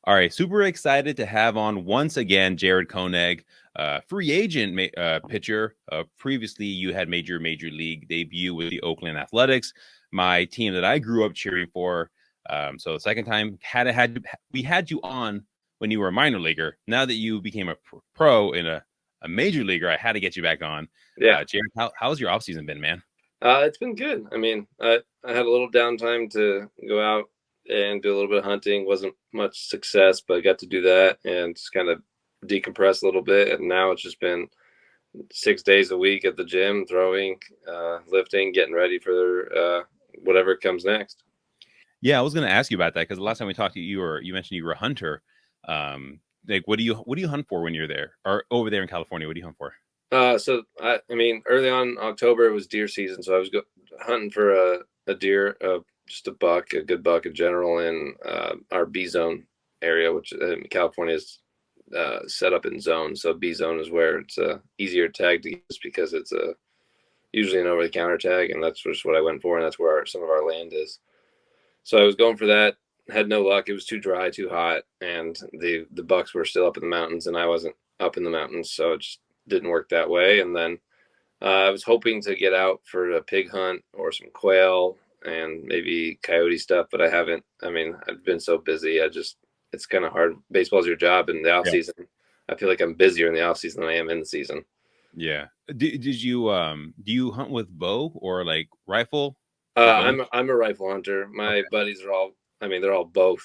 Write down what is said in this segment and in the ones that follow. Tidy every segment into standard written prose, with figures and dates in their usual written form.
All right, super excited to have on once again Jared Koenig, free agent pitcher. Previously, you had made your major league debut with the Oakland Athletics, my team that I grew up cheering for. So the second time we had you on when you were a minor leaguer. Now that you became a pro in a major leaguer, I had to get you back on. Yeah, Jared, how's your offseason been, man? it's been good. I mean, I had a little downtime to go out and do a little bit of hunting. Wasn't much success, but I got to do that and just kind of decompress a little bit. And now it's just been 6 days a week at the gym, throwing, lifting, getting ready for whatever comes next. Yeah, I was going to ask you about that because the last time we talked to you, you mentioned you were a hunter. Like, what do you hunt for when you're there or over there in California? What do you hunt for? I mean, early on October it was deer season, so I was hunting for a deer, just a buck, a good buck in general, in our B zone area, which California is set up in zones. So B zone is where it's easier tag to get just because it's usually an over the counter tag, and that's just what I went for, and that's where some of our land is. So I was going for that. Had no luck. It was too dry, too hot, and the bucks were still up in the mountains, and I wasn't up in the mountains, so it just didn't work that way. And then I was hoping to get out for a pig hunt or some quail and maybe coyote stuff, but I haven't. I mean, I've been so busy. It's kind of hard. Baseball's your job in the off Yeah. season. I feel like I'm busier in the off season than I am in the season. Yeah. Did you do you hunt with bow or like rifle or bow? I'm a rifle hunter. My buddies are all. I mean, they're all both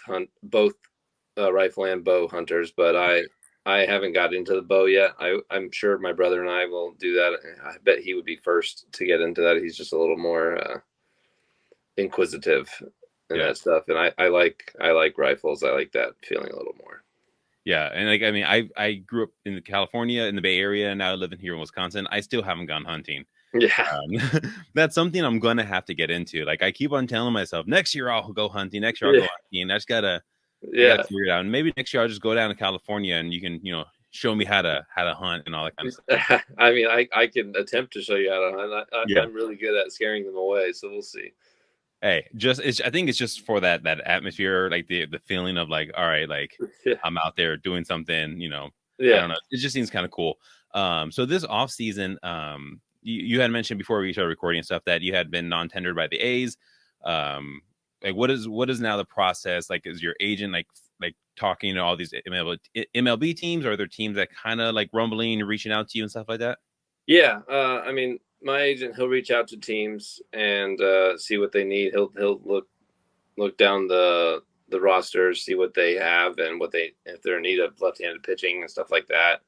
rifle and bow hunters, but I haven't got into the bow yet. I'm sure my brother and I will do that. I bet he would be first to get into that. He's just a little more inquisitive and Yeah. that stuff. And I like rifles. I like that feeling a little more. Yeah, and like I mean, I grew up in California in the Bay Area, and now I live in here in Wisconsin. I still haven't gone hunting. Yeah, That's something I'm gonna have to get into. Like I keep on telling myself, next year I'll go hunting. Next year I'll yeah, go hunting. I gotta yeah. figure it out. And maybe next year I'll just go down to California, and you can show me how to hunt and all that kind of stuff. I mean, I can attempt to show you how to hunt. Yeah. I'm really good at scaring them away, so we'll see. Hey, I think it's just for that atmosphere, like the feeling of like, all right, like Yeah, I'm out there doing something, I yeah, don't know. It just seems kind of cool. So this off season, you had mentioned before we started recording and stuff that you had been non-tendered by the A's. Um, like what is now the process? Like, is your agent like talking to all these MLB teams, or are there teams that kind of like rumbling and reaching out to you and stuff like that? yeah. I mean, my agent, he'll reach out to teams and see what they need. He'll look down the rosters, see what they have and what they if they're in need of left-handed pitching and stuff like that.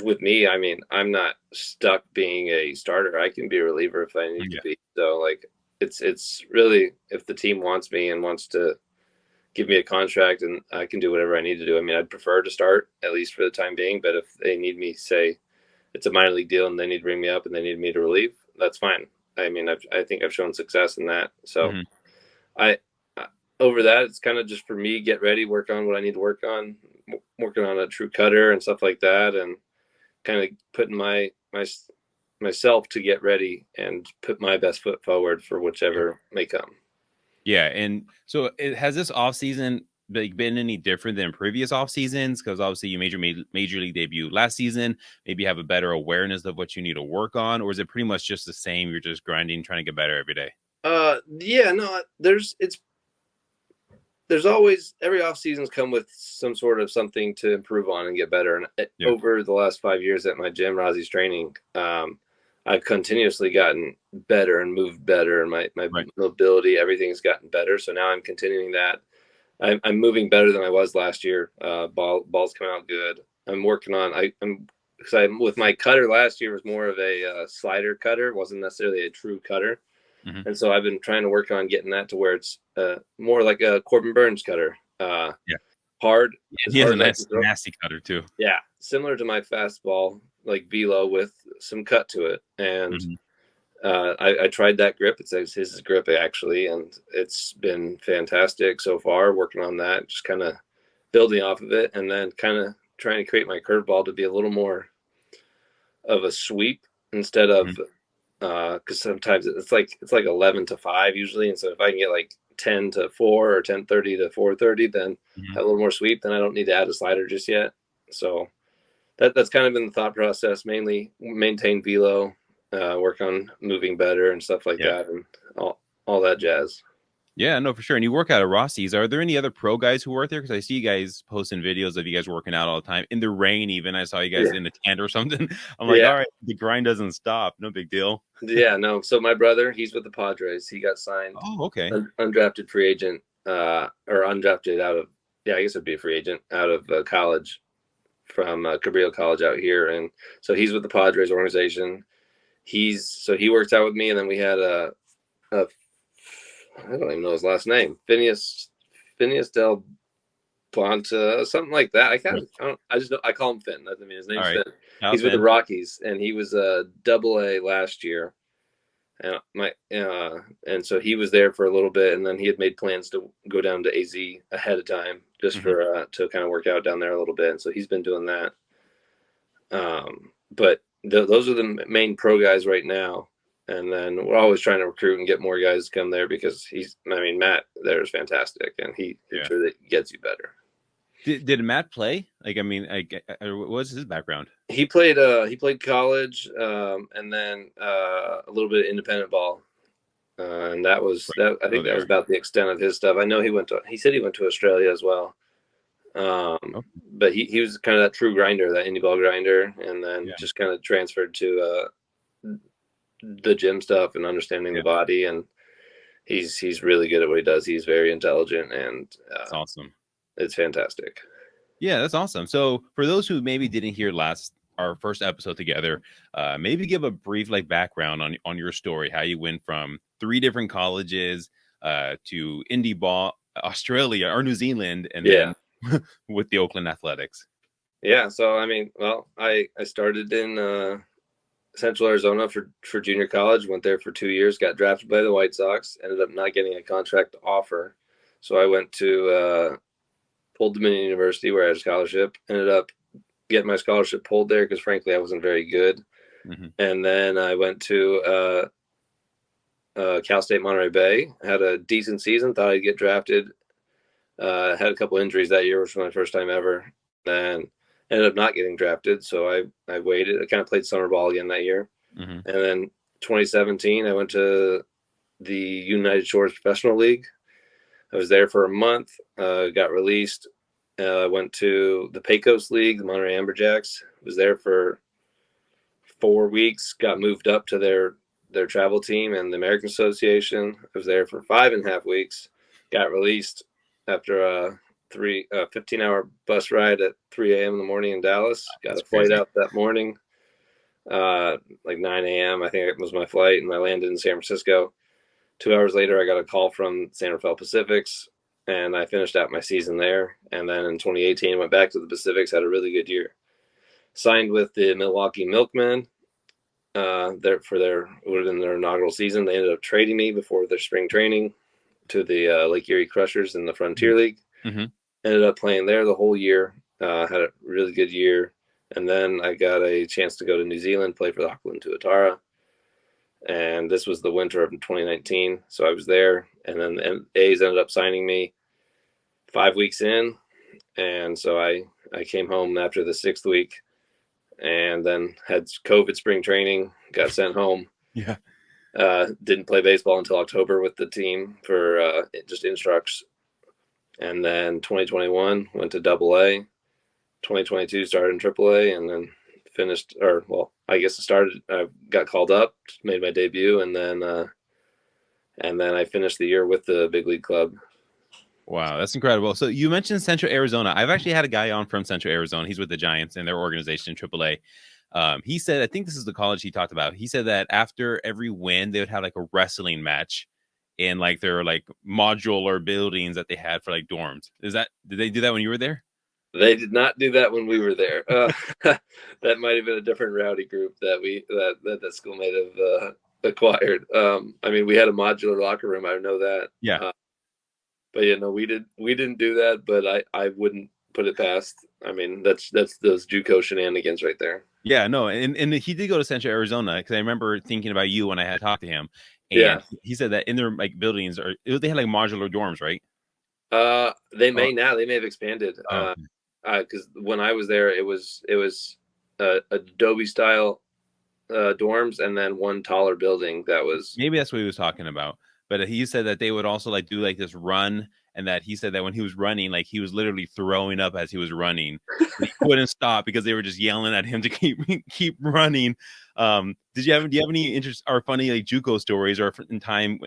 With me, I mean, I'm not stuck being a starter. I can be a reliever if I need to Yeah. be. So like, it's really if the team wants me and wants to give me a contract and I can do whatever I need to do. I mean, I'd prefer to start at least for the time being, but if they need me, say it's a minor league deal and they need to bring me up and they need me to relieve, that's fine. I mean, I think I've shown success in that. So Hmm. I over that, it's kind of just for me, get ready, work on what I need to work on, working on a true cutter and stuff like that, and kind of putting myself to get ready and put my best foot forward for whichever may come. Yeah, and so has this off season like been any different than previous off seasons? Because obviously you made your major league debut last season. Maybe you have a better awareness of what you need to work on, or is it pretty much just the same? You're just grinding, trying to get better every day. Yeah, no, there's always every off seasons come with some sort of something to improve on and get better. And Yeah, over the last 5 years at my gym, Rozzy's training, I've continuously gotten better and moved better, and my right. mobility, everything's gotten better. So now I'm continuing that. I'm moving better than I was last year. Balls coming out good. I'm working on. I'm because I'm with my cutter last year was more of a slider cutter. It wasn't necessarily a true cutter. Hmm. And so I've been trying to work on getting that to where it's more like a Corbin Burns cutter. Yeah, Hard, and as he has hard a as I can nice throw. nasty cutter too. Yeah, similar to my fastball, like velo with some cut to it. And Hmm. I tried that grip. It's his grip actually, and it's been fantastic so far. Working on that, just kind of building off of it, and then kind of trying to create my curveball to be a little more of a sweep instead of Hmm. because sometimes it's like 11 to 5 usually, and so if I can get like 10 to 4 or 10:30 to 4:30, then Mhm. have a little more sweep. Then I don't need to add a slider just yet. So that's kind of been the thought process. Mainly maintain velo, work on moving better and stuff like Yeah. that, and all that jazz. Yeah, no, for sure. And you work out at Rossi's. Are there any other pro guys who work there? Because I see you guys posting videos of you guys working out all the time in the rain. Even I saw you guys Yeah, in a tent or something. I'm like, yeah, all right, the grind doesn't stop. No big deal. yeah. No, so my brother, he's with the Padres. He got signed, Oh, okay. undrafted free agent, or undrafted out of, yeah, I guess it'd be a free agent out of college from Cabrillo College out here, and so he's with the Padres organization. He worked out with me, and then we had a I don't even know his last name, Phineas Del Planta, something like that. I call him Finn. I mean, his All name's right. Finn. How's He's with the Finn? Rockies, and he was a Double A last year, and so he was there for a little bit, and then he had made plans to go down to AZ ahead of time just Mhm. for to kind of work out down there a little bit, and so he's been doing that. But those are the main pro guys right now, and then we're always trying to recruit and get more guys to come there because Matt there is fantastic, and he Yeah. sure that gets you better. Did Matt play? Like, I mean, what was his background? He played college, and then a little bit of independent ball, and that was that. I Oh, think that was there. about the extent of his stuff. I know he said he went to Australia as well. Oh, But he was kind of that true grinder, that indie ball grinder, and then yeah. just kind of transferred to the gym stuff and understanding the Yeah. body. And he's really good at what he does. He's very intelligent, and That's awesome. it's fantastic. Yeah, that's awesome. So for those who maybe didn't hear our first episode together, maybe give a brief like background on your story, how you went from 3 different colleges to Indy ball, Australia or New Zealand, and Yeah, then with the Oakland Athletics. yeah. So I mean, well, I started in Central Arizona for junior college. Went there for 2 years. Got drafted by the White Sox. Ended up not getting a contract offer, so I went to Old Dominion University where I had a scholarship. Ended up getting my scholarship pulled there because frankly I wasn't very good. Mm-hmm. And then I went to Cal State Monterey Bay. Had a decent season. Thought I'd get drafted. Had a couple injuries that year, which was my first time ever. Then ended up not getting drafted, so I waited. I kind of played summer ball again that year. Mm-hmm. And then 2017, I went to the United Shores Professional League. I was there for a month. Got released. Went to the Pecos League, the Monterey Amberjacks. Was there for 4 weeks. Got moved up to their travel team and the American Association. I was there for 5.5 weeks. Got released after a 15-hour bus ride at 3 a.m. in the morning in Dallas. Got That's a flight crazy. out that morning, like 9 a.m. I think it was my flight, and I landed in San Francisco. 2 hours later, I got a call from San Rafael Pacifics, and I finished out my season there. And then in 2018, went back to the Pacifics, had a really good year. Signed with the Milwaukee Milkmen there for their would have been their inaugural season. They ended up trading me before their spring training to the Lake Erie Crushers in the Frontier League. Mm-hmm. Ended up playing there the whole year. Had a really good year, and then I got a chance to go to New Zealand, play for the Auckland Tuatara. And this was the winter of 2019, so I was there, and then the A's ended up signing me 5 weeks in, and so I came home after the 6th week, and then had COVID spring training, got sent home. Yeah. Didn't play baseball until October with the team for just instructs, and then 2021 went to Double A. 2022 started in Triple A, and then finished, or well, I guess it started. I got called up, made my debut, and then I finished the year with the big league club. Wow, that's incredible. So you mentioned Central Arizona. I've actually had a guy on from Central Arizona. He's with the Giants and their organization in AAA. He said, I think this is the college he talked about. He said that after every win, they would have like a wrestling match in like their like modular buildings that they had for like dorms. Did they do that when you were there? They did not do that when we were there. That might have been a different rowdy group that school might have acquired. I mean, we had a modular locker room. I know that. Yeah. But we didn't do that. But I wouldn't put it past. I mean, that's those JUCO shenanigans right there. Yeah, no, and he did go to Central Arizona because I remember thinking about you when I had talked to him, And Yeah. he said that in their like buildings or they had like modular dorms, right? They Oh, may now. They may have expanded. oh, Because when I was there, it was Adobe style dorms, and then one taller building that was. maybe that's what he was talking about. But he said that they would also like do like this run, and that he said that when he was running, like he was literally throwing up as he was running. He couldn't stop because they were just yelling at him to keep running. Do you have any interest or funny like JUCO stories or in time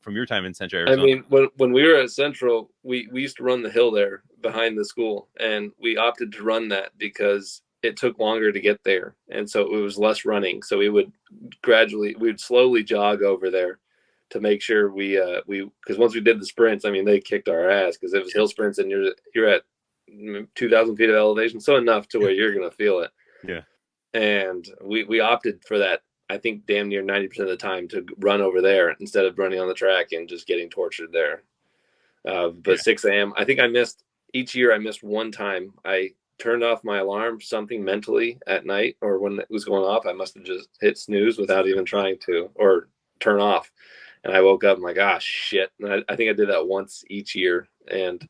from your time in Central I Arizona? mean, when we were at Central, we used to run the hill there behind the school, and we opted to run that because it took longer to get there, and so it was less running. So we'd slowly jog over there to make sure we because once we did the sprints, I mean, they kicked our ass because it was hill sprints, and you're at 2,000 feet of elevation, so enough to where you're gonna feel it. Yeah. And we opted for that. I think damn near 90% of the time to run over there instead of running on the track and just getting tortured there. But Yeah. 6 a.m. I think I missed each year. I missed one time. I turned off my alarm, something mentally at night, or when it was going off, I must have just hit snooze without even trying to, or turn off. And I woke up, I'm like, ah, shit. And I think I did that once each year, and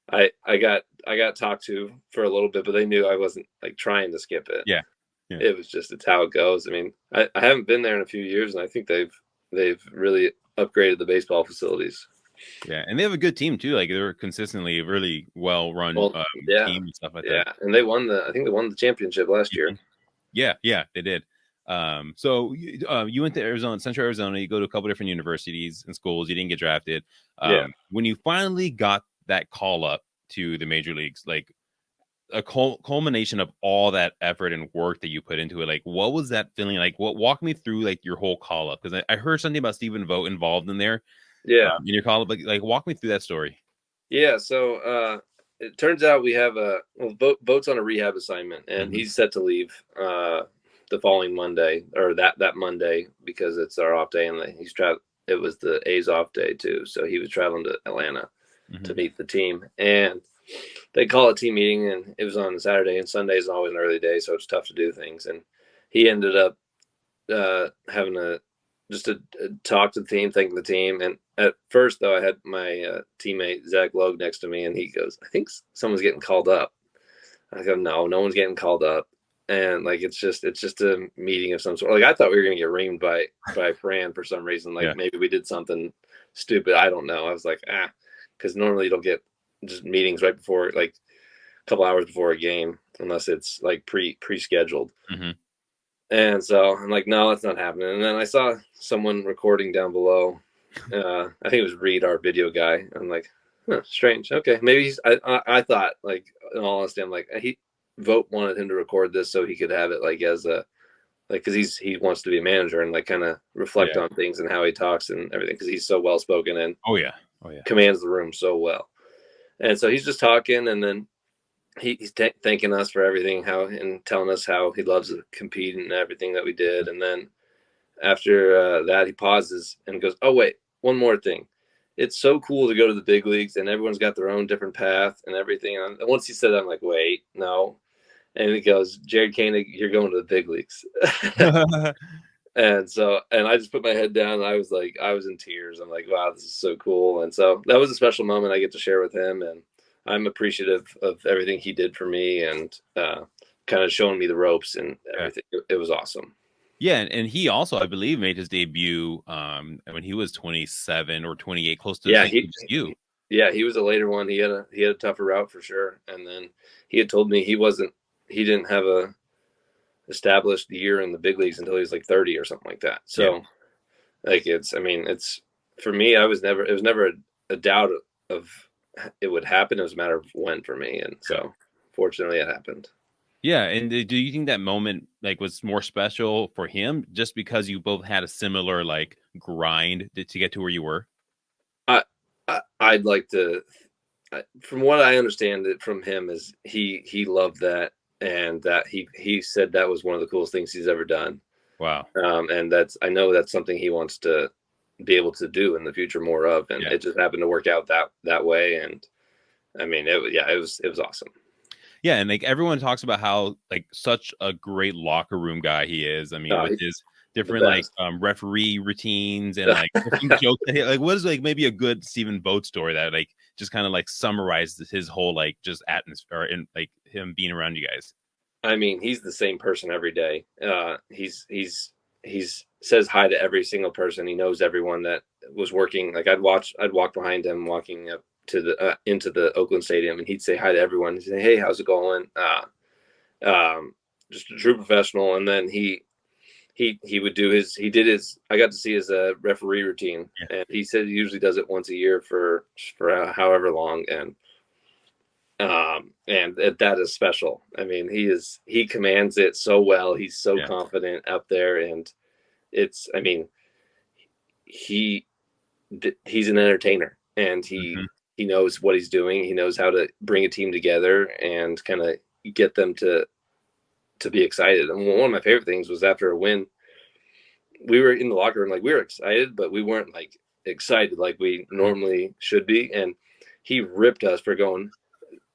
I got talked to for a little bit, but they knew I wasn't like trying to skip it. Yeah. Yeah. It was just it's how it goes. I mean, I haven't been there in a few years, and I think they've really upgraded the baseball facilities. Yeah, and they have a good team too. Like they're consistently a really well run Well, yeah, team and stuff like yeah, that. and I think they won the championship last year. Yeah, yeah, they did. So you went to Arizona, Central Arizona. You go to a couple different universities and schools. You didn't get drafted. Yeah, When you finally got that call up to the major leagues, like a culmination of all that effort and work that you put into it, like what was that feeling like? What walk me through like your whole call up? Because I heard something about Stephen Vogt involved in there yeah, in your call up. Like walk me through that story. yeah. So it turns out we have Boat's on a rehab assignment, and Mhm. he's set to leave the following Monday, or that Monday, because it's our off day, and he's travel. It was the A's off day too, so he was traveling to Atlanta to Mhm. meet the team, and they call a team meeting, and it was on a Saturday, and Sunday is always an early day, so it's tough to do things. And he ended up having a talk to the team, thanking the team. And at first, though, I had my teammate Zach Logue next to me, and he goes, "I think someone's getting called up." I go, "No one's getting called up." And like it's just a meeting of some sort. Like I thought we were gonna get reamed by Fran for some reason. Like Yeah. maybe we did something stupid. I don't know. I was like, because normally you don't get just meetings right before, like a couple hours before a game, unless it's like pre-scheduled. Mhm. And so I'm like, no, that's not happening. And then I saw someone recording down below. I think it was Reed, our video guy. I'm like, strange. Okay, maybe I thought, like, in all honesty, I'm like, Vote wanted him to record this so he could have it like as a, like, because he wants to be a manager and like kind of reflect Yeah. on things and how he talks and everything, because he's so well spoken and Oh yeah. Oh yeah. commands the room so well. And so he's just talking, and then he's thanking us for everything, how, and telling us how he loves to compete and everything that we did. And then after that, he pauses and goes, "Oh wait, one more thing. It's so cool to go to the big leagues, and everyone's got their own different path and everything." And once he said that, I'm like, "Wait, no." And he goes, "Jared Koenig, you're going to the big leagues." And I just put my head down, and I was in tears. I'm like, wow, this is so cool. And so that was a special moment I get to share with him, and I'm appreciative of everything he did for me, and kind of showing me the ropes and Yeah. everything. It was awesome. Yeah, and he also, I believe, made his debut when he was 27 or 28, close to the Yeah, same age as you. he was a later one. He had a tougher route for sure. And then he had told me he didn't have a established year in the big leagues until he was like 30 or something like that. Yeah. So like it's for me, it was never a doubt of it would happen. It was a matter of when for me. And so fortunately it happened. Yeah, and do you think that moment like was more special for him just because you both had a similar like grind to get to where you were? I'd like to, from what I understand it from him, is he loved that, and that he said that was one of the coolest things he's ever done. Wow. And I know that's something he wants to be able to do in the future more of, and Yeah. it just happened to work out that way. And I mean, it was awesome. Yeah, and like everyone talks about how like such a great locker room guy he is. I mean, with He, his the different like best. referee routines and like different jokes. Like, what is like maybe a good Stephen Boat story that like just kind of like summarizes his whole like just atmosphere and like him being around you guys? I mean, he's the same person every day. He's says hi to every single person. He knows everyone that was working. Like I'd walk behind him walking up to the into the Oakland Stadium, and he'd say hi to everyone. He'd say, "Hey, how's it going?" Just a true professional. And then he would do his. He did his. I got to see his referee routine, Yeah, and he said he usually does it once a year for however long, and that is special. I mean, he commands it so well. He's so yeah. confident up there, and it's. I mean, he he's an entertainer, and Hmm. he knows what he's doing. He knows how to bring a team together and kind of get them to be excited. And one of my favorite things was after a win, we were in the locker room like we were excited, but we weren't like excited like we normally should be. And he ripped us for going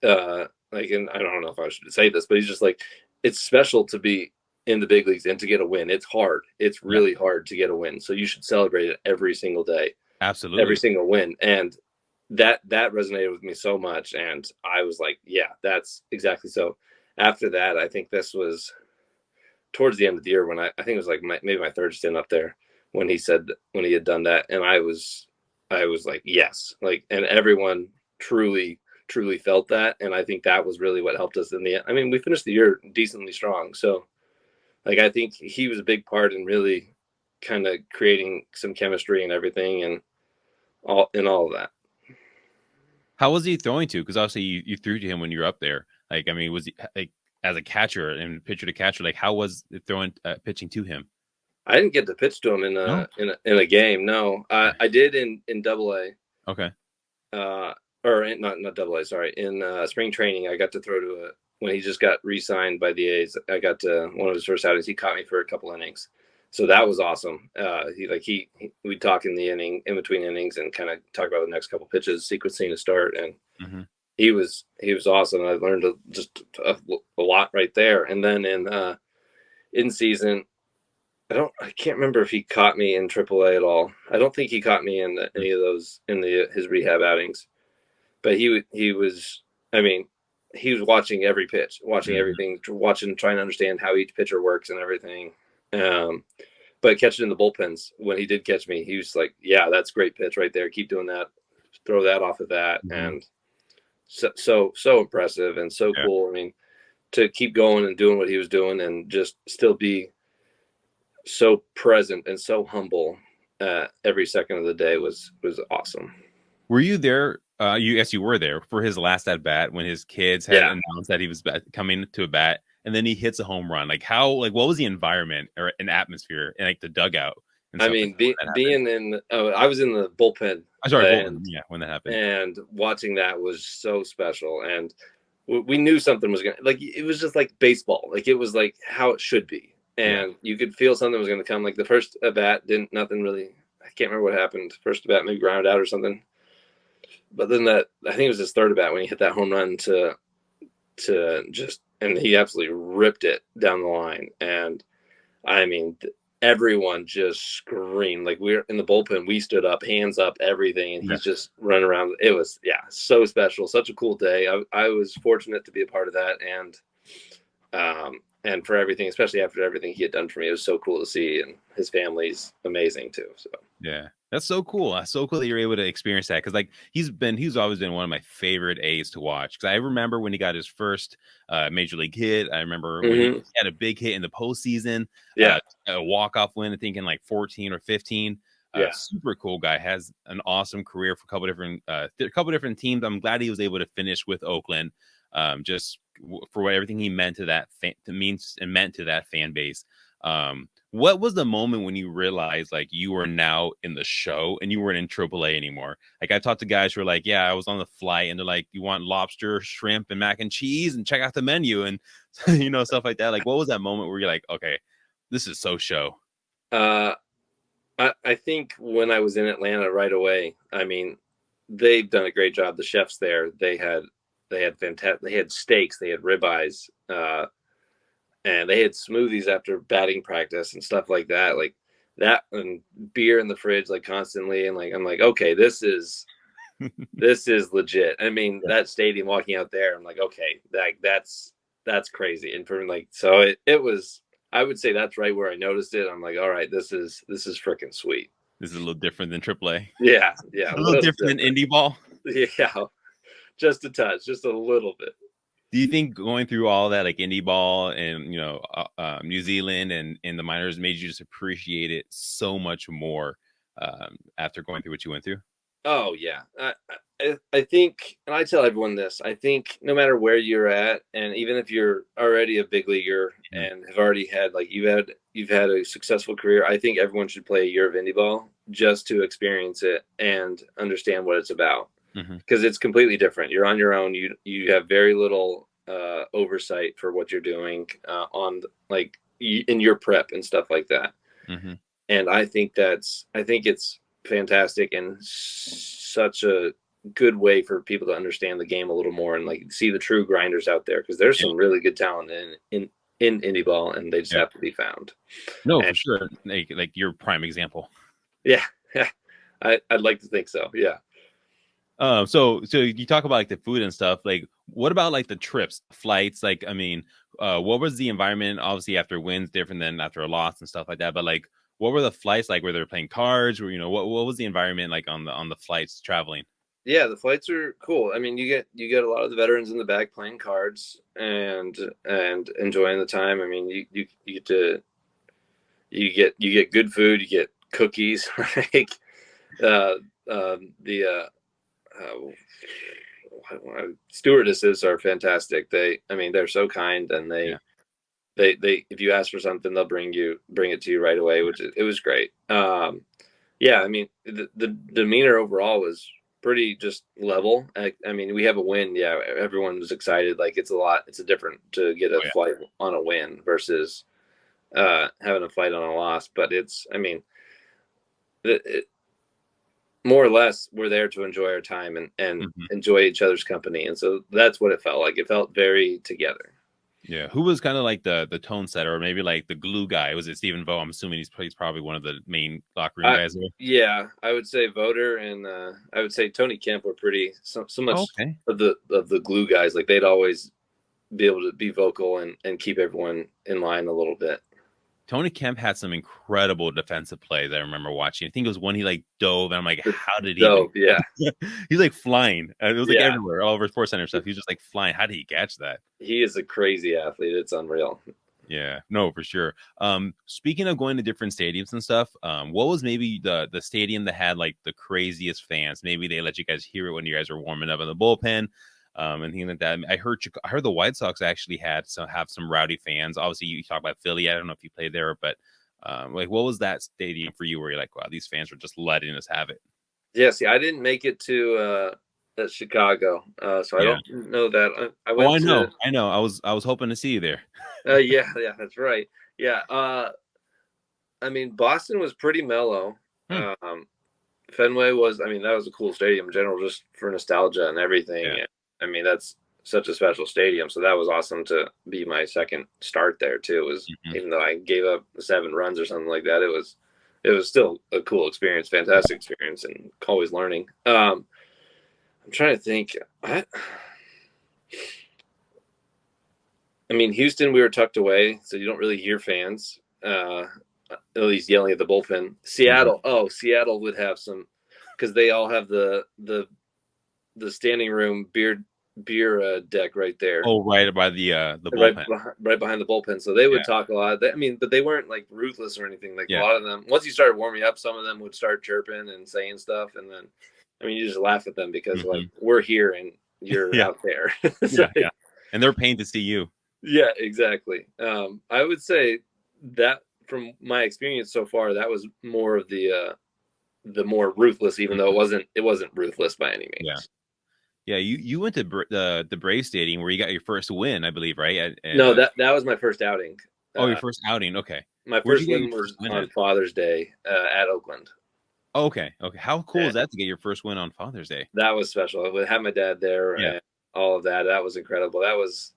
like, and I don't know if I should say this, but he's just like, it's special to be in the big leagues and to get a win. It's hard. It's Yeah, really hard to get a win. So you should celebrate it every single day, every absolutely. single win. And that resonated with me so much. And I was like, yeah, that's exactly so. After that, I think this was towards the end of the year when I think it was like maybe my third stint up there when he said when he had done that, and I was like yes, like, and everyone truly felt that, and I think that was really what helped us in the end. I mean, we finished the year decently strong, so like I think he was a big part in really kind of creating some chemistry and everything, and all of that. How was he throwing to? Because obviously you threw to him when you were up there. Like, I mean, was he like as a catcher and pitcher to catcher? Like, how was it throwing pitching to him? I didn't get to pitch to him No. in a game. No, Okay. I did in Double A. Okay. Or not double A, sorry. In spring training, I got to throw to when he just got re-signed by the A's. I got to one of his first outings. He caught me for a couple innings, so that was awesome. We'd talk in the inning, in between innings, and kind of talk about the next couple pitches, sequencing to start, and Hmm. he was awesome. I learned just a lot right there. And then in season, I can't remember if he caught me in AAA at all. I don't think he caught me in any of those in his rehab outings, but he was. I mean, he was watching every pitch, watching Hmm. everything, watching, trying to understand how each pitcher works and everything. Um, but catching in the bullpens when he did catch me, he was like, "Yeah, that's a great pitch right there. Keep doing that. Throw that off of that." Hmm. And so impressive and so Yeah. cool. I mean, to keep going and doing what he was doing and just still be so present and so humble every second of the day was awesome. Were you there? You Yes, you were there for his last at bat when his kids had Yeah, announced that he was coming to a bat, and then he hits a home run. Like how? Like what was the environment or an atmosphere and like the dugout and I stuff like mean, that when that happened? being in, I was in the bullpen, I'm sorry, Bolton. and Yeah, when that happened. watching that was so special. And we knew something was gonna, like, it was just like baseball, like it was like how it should be, Yeah. and you could feel something was gonna come. Like the first at bat didn't nothing really. I can't remember what happened. First at bat maybe ground out or something, but then that I think it was his third at bat when he hit that home run to just, and he absolutely ripped it down the line. And I mean, everyone just screamed. Like, we're in the bullpen, we stood up, hands up, everything, and Yeah. he's just running around. It was, yeah, so special, such a cool day. I was fortunate to be a part of that, and for everything, especially after everything he had done for me, it was so cool to see, and his family's amazing too. So Yeah. That's so cool. That's so cool that you're able to experience that. Cause like he's always been one of my favorite A's to watch. Cause I remember when he got his first major league hit. I remember when he mm-hmm. had a big hit in the postseason, Yeah, a walk-off win, I think in like 14 or 15. yeah. Super cool guy, has an awesome career for a couple different teams. I'm glad he was able to finish with Oakland. Just for what everything he meant to meant to that fan base. What was the moment when you realized like you were now in the show and you weren't in AAA anymore? Like I talked to guys who were like, yeah, I was on the flight and they're like, you want lobster, shrimp, and mac and cheese and check out the menu and stuff like that. Like what was that moment where you're like, okay, this is so show? uh I think when I was in Atlanta right away, I mean, they've done a great job. The chefs there, they had fantastic. They had steaks, they had ribeyes, and they had smoothies after batting practice and stuff like that, like that, and beer in the fridge like constantly, and like I'm like, okay, this is legit. I mean, Yeah. that stadium, walking out there, I'm like, okay, that's crazy. And for like, so it was, I would say that's right where I noticed it. I'm like, all right, this is freaking sweet. This is a little different than AAA. Yeah, A a little little different than different. indie ball. Yeah, just a touch, just a little bit. Do you think going through all that, like indie ball and New Zealand and in the minors, made you just appreciate it so much more after going through what you went through? Oh yeah, I think, and I tell everyone this. I think no matter where you're at, and even if you're already a big leaguer Mhm. and have already had like you've had a successful career, I think everyone should play a year of indie ball just to experience it and understand what it's about, Mhm. because it's completely different. You're on your own. You have very little oversight for what you're doing on like in your prep and stuff like that. Mhm. And I think it's fantastic and such a good way for people to understand the game a little more and like see the true grinders out there, because there's Yeah. some really good talent in indie ball, and they just Yeah. have to be found. No, And for sure. Like your prime example. yeah, yeah, I'd like to think so. Yeah. So you talk about like the food and stuff. Like, what about like the trips, flights? Like, I mean, what was the environment? Obviously, after wins, different than after a loss and stuff like that. But like, what were the flights like? Were they playing cards? Or what was the environment like on the flights traveling? Yeah, the flights are cool. I mean, you get a lot of the veterans in the back playing cards and enjoying the time. I mean, you get to you get good food, you get cookies, like uh, the stewardesses are fantastic. I mean, they're so kind, and Yeah. they if you ask for something, they'll bring it to you right away, which it was great. Yeah, I mean, the demeanor overall was pretty just level. I mean, we have a win. Yeah, everyone was excited. Like it's a different to get a Oh yeah. flight on a win versus having a flight on a loss. But I mean, it, more or less we're there to enjoy our time and Mhm. enjoy each other's company, and so that's what it felt like. It felt very together. Yeah. Who was kind of like the tone setter, or maybe like the glue guy? Was it Stephen Vo? I'm assuming he's probably one of the main locker room I guys there. Yeah, I would say Voter and I would say Tony Kemp were pretty so Oh, much okay. of the glue guys. Like they'd always be able to be vocal and keep everyone in line a little bit. Tony Kemp had some incredible defensive plays I remember watching. I think it was one he like dove, and I'm like, how did he even? So yeah, He's like flying. It was like yeah, everywhere, all over Sports Center stuff. He was just like flying. How did he catch that? he is a crazy athlete. It's unreal. Yeah, no, for sure. Speaking of going to different stadiums and stuff, what was maybe the stadium that had like the craziest fans? Maybe they let you guys hear it when you guys were warming up in the bullpen, and things like that. I heard the White Sox actually have some rowdy fans. Obviously, you talk about Philly. I don't know if you played there, but like, what was that stadium for you? Where you're like, wow, these fans were just letting us have it. Yeah, see, I didn't make it to Chicago, so I Yeah. don't know that. I Oh, went to I know. I was hoping to see you there. yeah, yeah, that's right. Yeah, I mean, Boston was pretty mellow. Hmm. Fenway was, I mean, that was a cool stadium in general, just for nostalgia and everything. Yeah. And, I mean, that's such a special stadium. So that was awesome to be my second start there too. It was, Mhm. even though I gave up 7 runs or something like that, it was still a cool experience, fantastic experience, and always learning. I'm trying to think. I mean, Houston, we were tucked away, so you don't really hear fans, at least yelling at the bullpen. Mhm. Seattle would have some, because they all have the standing room beer deck right there, Oh, right by the bullpen. right behind the bullpen. So they Yeah. would talk a lot. I mean, but they weren't like ruthless or anything. Like a Yeah. lot of them, once you started warming up, some of them would start chirping and saying stuff, and then, I mean, you just laugh at them because like Mhm. we're here and you're Yeah. out there. So, Yeah. Yeah. And they're paying to see you. yeah, exactly. I would say that from my experience so far, that was more of the more ruthless, even though Mhm. it wasn't ruthless by any Yeah. means. Yeah. You went to the Brave Stadium where you got your first win, I believe, right? No, that was my first outing. Oh, your Uh, first outing. Okay. my Where'd you first get your win first was win on at? Father's Day at Oakland. Oh, okay. Okay. How cool And is that to get your first win on Father's Day? that was special. I had my dad there Yeah. and all of that. That was incredible. That was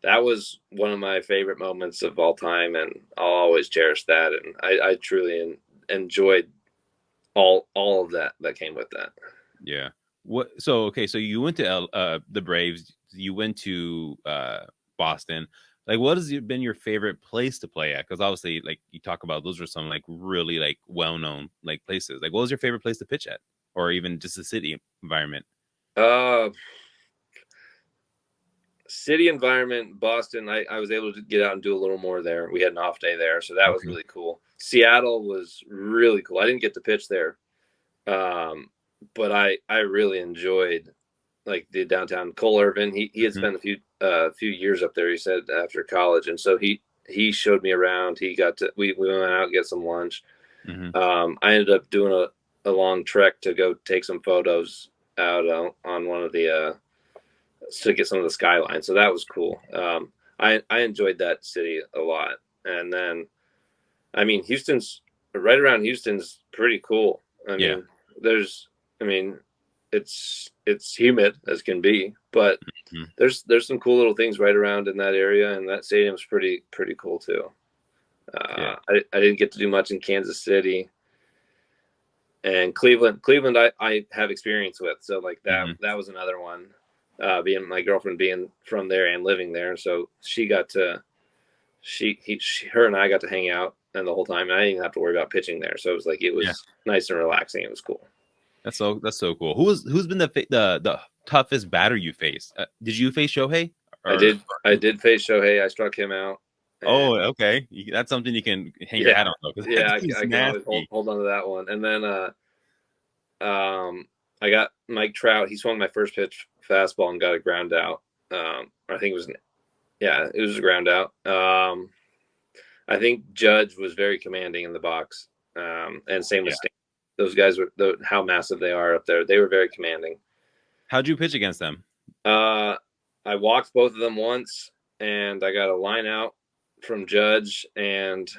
that was one of my favorite moments of all time, and I'll always cherish that. And I truly enjoyed all of that came with that. Yeah. What? So okay. So you went to the Braves. You went to Boston. Like, what has been your favorite place to play at? Because obviously, like you talk about, those are some like really like well known like places. Like, what was your favorite place to pitch at, or even just the city environment? Uh, City environment, Boston. I was able to get out and do a little more there. We had an off day there, so that was Okay. really cool. Seattle was really cool. I didn't get to pitch there, um, but I really enjoyed like the downtown. Cole Irvin, he had Mhm. spent a few years up there. He said after college, and so he showed me around. He got to we went out and get some lunch. Mhm. I ended up doing a long trek to go take some photos out on one of the to get some of the skyline. So that was cool. I enjoyed that city a lot. And then, I mean, Houston's right around Houston's pretty cool. I Yeah. mean, there's, I mean, it's humid as can be, but Mhm. there's some cool little things right around in that area, and that stadium's pretty cool too. Yeah. I didn't get to do much in Kansas City and Cleveland. Cleveland, I have experience with, so like Mhm. that was another one. Being my girlfriend being from there and living there, so she got to her and I got to hang out and the whole time, and I didn't even have to worry about pitching there. So it was like it Yeah. was nice and relaxing. It was cool. That's so cool. Who's been the toughest batter you faced? Did you face Shohei or? I did face Shohei. I struck him out, and Oh, okay. That's something you can hang your hat yeah, on though, because yeah, that dude's I can always nasty. hold on to that one. And then um, I got Mike Trout. He swung my first pitch fastball and got a ground out. I think it was it was a ground out. I think Judge was very commanding in the box, and same with Yeah. Stan. Those guys were how massive they are up there. They were very commanding. How'd you pitch against them? Uh, I walked both of them once, and I got a line out from Judge, and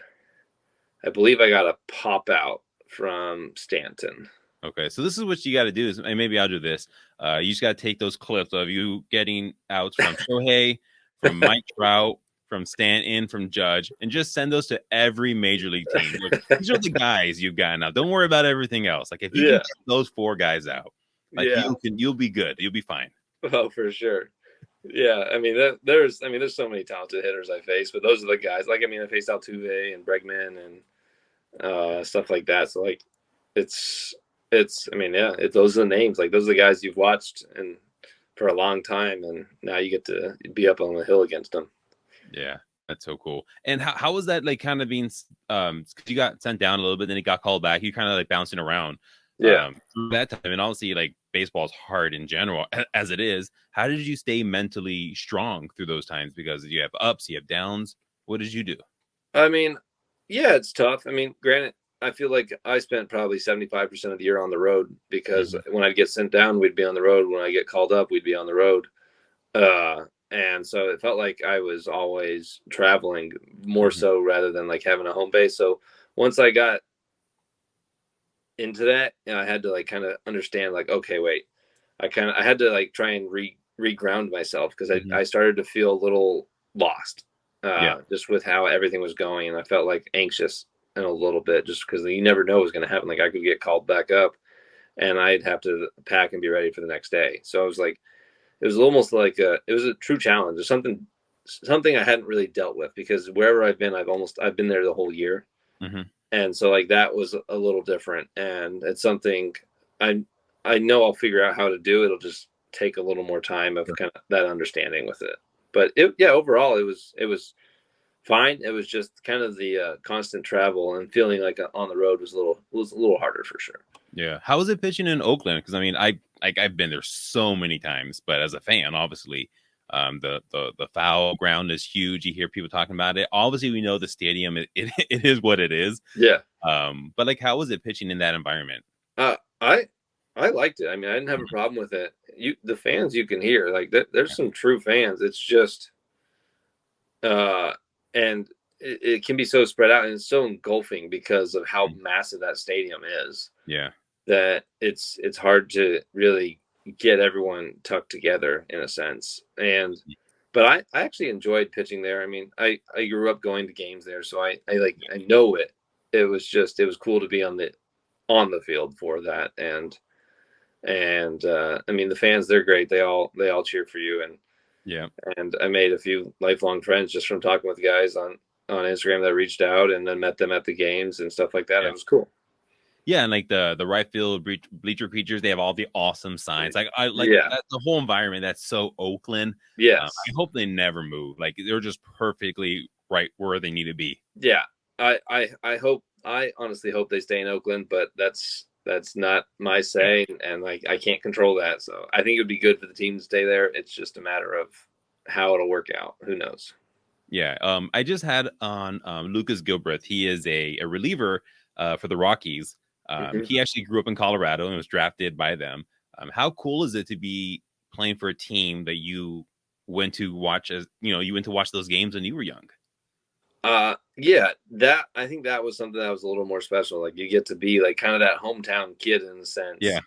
I believe I got a pop out from Stanton. Okay, so this is what you got to do is, and maybe I'll do this. You just got to take those clips of you getting outs from Shohei, from Mike Trout, from Stanton, from Judge, and just send those to every major league team. Look, these are the guys you've got now. Don't worry about everything else. Like if you can Yeah, get those four guys out, like yeah. you'll be good. You'll be fine. Oh, for sure. Yeah, I mean, there's so many talented hitters I face, but those are the guys. Like, I mean, I faced Altuve and Bregman and stuff like that. So like, it's I mean, yeah, those are the names. Like, those are the guys you've watched and for a long time, and now you get to be up on the hill against them. Yeah, that's so cool. And how was that like kind of being 'cause you got sent down a little bit, then he got called back. You kind of like bouncing around Yeah, through that time. And obviously, like baseball's hard in general as it is. How did you stay mentally strong through those times? Because you have ups, you have downs. What did you do? I mean, yeah, it's tough. I mean, granted, I feel like I spent probably 75% of the year on the road because Hmm. when I'd get sent down, we'd be on the road. When I get called up, we'd be on the road. And so it felt like I was always traveling more Hmm. so rather than like having a home base. So once I got into that, I had to like kind of understand like, okay, wait, I had to like try and reground myself because Hmm. I started to feel a little lost, Yeah. just with how everything was going, and I felt like anxious in a little bit just because you never know what's going to happen. Like I could get called back up, and I'd have to pack and be ready for the next day. So I was like, it was almost like it was a true challenge or something I hadn't really dealt with because wherever I've been, I've been there the whole year, Hmm. and so like that was a little different, and it's something I I know I'll figure out how to do. It'll just take a little more time of kind of that understanding with it. But overall it was fine. It was just kind of the constant travel and feeling like on the road was a little harder for sure. Yeah. How was it pitching in Oakland? Because I mean, I've been there so many times, but as a fan, obviously, the foul ground is huge. You hear people talking about it. Obviously, we know the stadium it is what it is. Yeah. But like, how was it pitching in that environment? Uh, I I liked it. I mean, I didn't have a Mhm. problem with it. The fans you can hear like there's some true fans. It's just uh, and it can be so spread out and it's so engulfing because of how massive that stadium is Yeah. that it's hard to really get everyone tucked together in a sense. And but I actually enjoyed pitching there. I mean, I grew up going to games there, so I know it. It was cool to be on the field for that, and I mean the fans, they're great. They all cheer for you, Yeah. and I made a few lifelong friends just from talking with guys on Instagram that reached out, and then met them at the games and stuff like that. Yeah. It was cool. Yeah, and like the right field bleacher creatures, they have all the awesome signs. Like I like Yeah. that the whole environment. That's so Oakland. I Yes. hope they never move. Like they're just perfectly right where they need to be. Yeah. I hope, I honestly hope they stay in Oakland, but that's not my Yeah. say, and like I can't control that. So I think it would be good for the team to stay there. It's just a matter of how it'll work out. Who knows? Yeah. I just had on Lucas Gilbreth. He is a reliever for the Rockies. Hmm. He actually grew up in Colorado and was drafted by them. How cool is it to be playing for a team that you went to watch as you went to watch those games when you were young? Yeah, that I think that was something that was a little more special. Like you get to be like kind of that hometown kid in a Yeah. sense.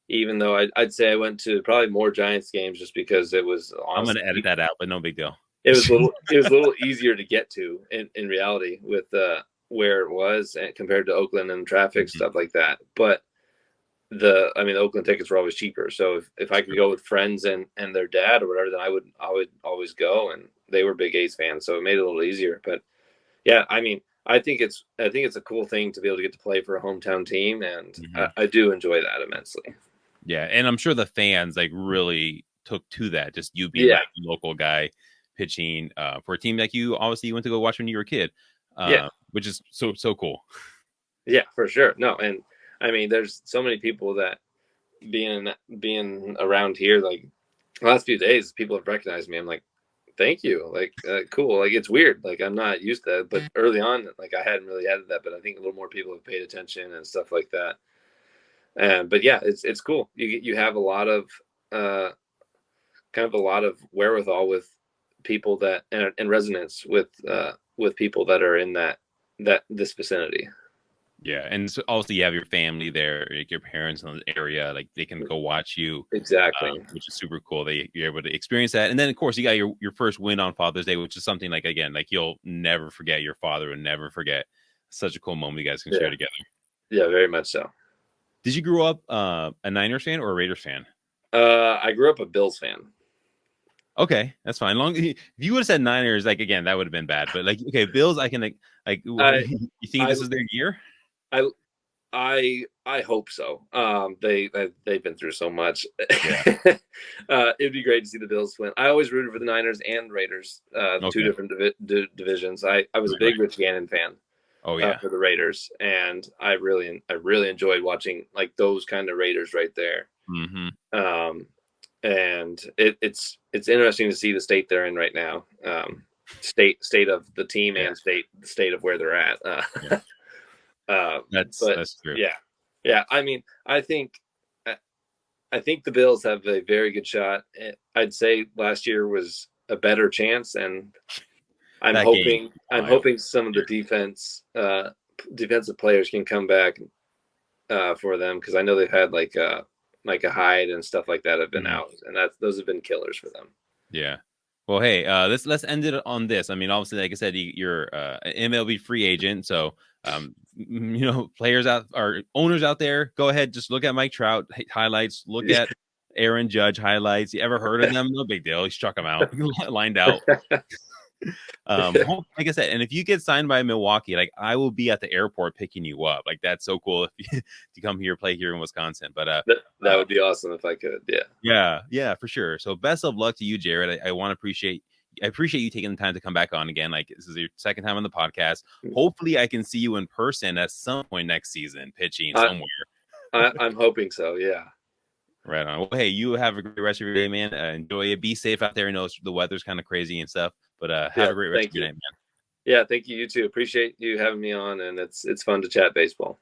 Even though I'd say I went to probably more Giants games just because it was I'm gonna honestly, edit that out, but no big deal. it was a little easier to get to in reality with where it was and compared to Oakland and traffic Mhm. stuff like that. But the Oakland tickets were always cheaper. So if I could go with friends and their dad or whatever, then I would always go, and they were big A's fans, so it made it a little easier. But yeah, I mean, I think it's a cool thing to be able to get to play for a hometown team, and Mhm. I do enjoy that immensely. Yeah, and I'm sure the fans like really took to that. Just you being Yeah, like the local guy pitching for a team like you obviously you went to go watch when you were a kid, yeah, which is so cool. yeah, for sure. No, and I mean, there's so many people that being around here, like the last few days, people have recognized me. I'm like, thank you, like cool. Like it's weird, like I'm not used to it, but early on, like I hadn't really had that, but I think a little more people have paid attention and stuff like that. And but yeah, it's cool. You have a lot of uh, kind of a lot of wherewithal with people that and resonance with people that are in that this vicinity. Yeah, and so also you have your family there, like your parents in the area, like they can go watch you, Exactly. which is super cool. You're able to experience that, and then of course you got your first win on Father's Day, which is something like again like you'll never forget. Your father will never forget. Such a cool moment you guys can share Yeah. together. Yeah. Very much so. Did you grow up a Niners fan or a Raiders fan? I grew up a Bills fan. Okay, that's fine. Long if you would have said Niners, like again, that would have been bad. But like, okay, Bills, I can like I you think I this is their year? I I hope so. They've been through so much. Yeah. It'd be great to see the Bills win. I always rooted for the Niners and Raiders, two Okay. different divisions. I was a Right, right. big Rich Gannon fan Oh yeah. for the Raiders, and I really enjoyed watching like those kind of Raiders right there. Hmm. Um, and it's interesting to see the state they're in right now. State of the team Yeah. and state of where they're at. Yeah. Uh, but That's true. yeah, yeah. I mean, I think the Bills have a very good shot. I'd say last year was a better chance, and I'm That game. hoping I'm hoping some of the defensive players can come back for them, because I know they've had like a Hyde and stuff like that have been Mhm. out, and those have been killers for them. Yeah. Well, hey, let's end it on this. I mean, obviously, like I said, you're an MLB free agent, so players out or owners out there, go ahead, just look at Mike Trout highlights, look at Aaron Judge highlights. You ever heard of them? No big deal. He struck them out, lined out. Like I said, and if you get signed by Milwaukee, like I will be at the airport picking you up. Like that's so cool if you come here play here in Wisconsin. But That would be awesome if I could. Yeah. yeah, for sure. So best of luck to you, Jared. I appreciate you taking the time to come back on again. Like this is your second time on the podcast. Hopefully I can see you in person at some point next season, pitching somewhere. I'm hoping so. Yeah. Right on. Well, hey, you have a great rest of your day, man. Enjoy it. Be safe out there. I know the weather's kind of crazy and stuff, but have Yeah. a great rest Thank of your you. night, man. Yeah. Thank you. You too. Appreciate you having me on, and it's fun to chat baseball.